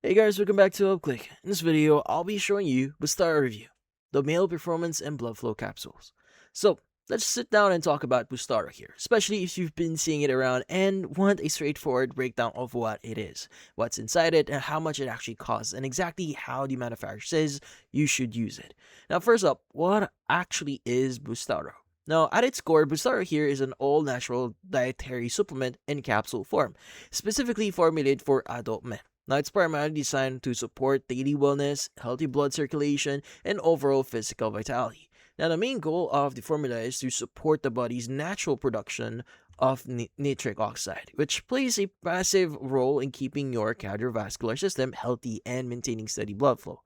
Hey guys, welcome back to UpClick. In this video, I'll be showing you Boostaro review, the male performance and blood flow capsules. So, let's sit down and talk about Boostaro here, especially if you've been seeing it around and want a straightforward breakdown of what it is, what's inside it, and how much it actually costs, and exactly how the manufacturer says you should use it. Now, first up, what actually is Boostaro? Now, at its core, Boostaro here is an all-natural dietary supplement in capsule form, specifically formulated for adult men. Now, it's primarily designed to support daily wellness, healthy blood circulation, and overall physical vitality. Now, the main goal of the formula is to support the body's natural production of nitric oxide, which plays a massive role in keeping your cardiovascular system healthy and maintaining steady blood flow.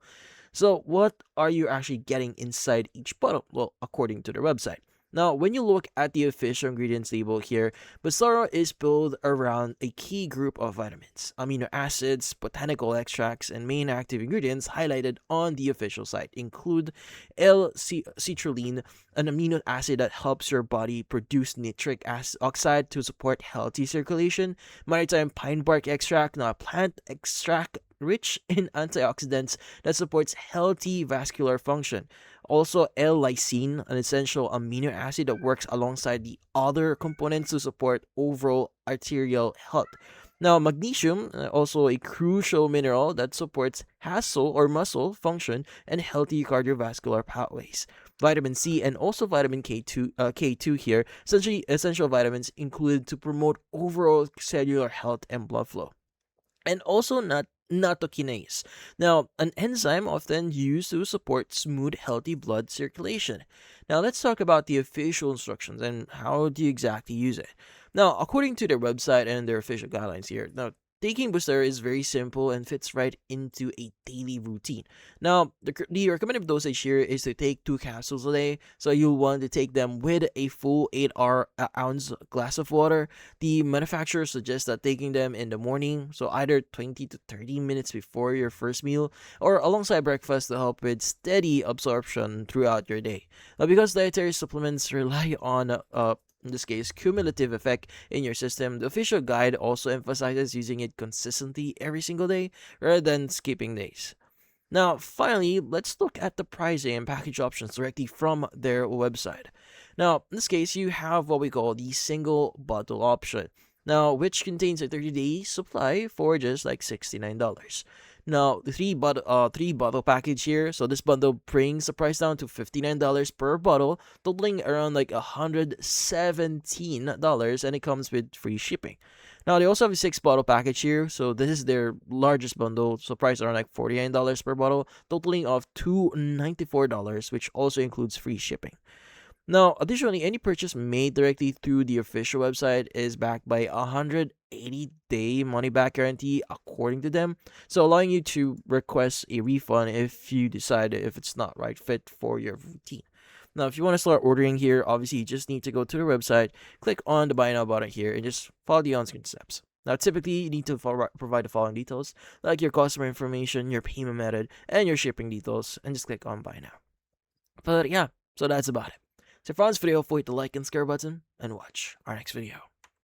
So, what are you actually getting inside each bottle? Well, according to the website. Now, when you look at the official ingredients label here, Boostaro is built around a key group of vitamins, amino acids, botanical extracts, and main active ingredients highlighted on the official site include L-citrulline, an amino acid that helps your body produce nitric oxide to support healthy circulation, maritime pine bark extract, now a plant extract rich in antioxidants that supports healthy vascular function. Also, L-lysine, an essential amino acid that works alongside the other components to support overall arterial health. Now, magnesium, also a crucial mineral that supports muscle function and healthy cardiovascular pathways. Vitamin C and also vitamin K2 here, essentially essential vitamins included to promote overall cellular health and blood flow. And also nattokinase. Now, an enzyme often used to support smooth, healthy blood circulation. Now, let's talk about the official instructions and how do you exactly use it. Now, according to their website and their official guidelines here, now taking booster is very simple and fits right into a daily routine. Now, the recommended dosage here is to take 2 capsules a day, so you'll want to take them with a full 8 ounce glass of water. The manufacturer suggests that taking them in the morning, so either 20 to 30 minutes before your first meal, or alongside breakfast to help with steady absorption throughout your day. Now, because dietary supplements rely on in this case, cumulative effect in your system, the official guide also emphasizes using it consistently every single day rather than skipping days. Now, finally, let's look at the pricing and package options directly from their website. Now, in this case, you have what we call the single bottle option. Now, which contains a 30-day supply for just like $69. Now, the three bottle package here. So this bundle brings the price down to $59 per bottle, totaling around like $117, and it comes with free shipping. Now they also have a 6 bottle package here, so this is their largest bundle, so price around like $49 per bottle, totaling of $294, which also includes free shipping. Now, additionally, any purchase made directly through the official website is backed by a 180-day money-back guarantee, according to them, so allowing you to request a refund if you decide if it's not right fit for your routine. Now, if you want to start ordering here, obviously you just need to go to the website, click on the buy now button here, and just follow the on-screen steps. Now, typically, you need to provide the following details, like your customer information, your payment method, and your shipping details, and just click on buy now. But yeah, so that's about it. So if you found this video, hit the like and share button, and watch our next video.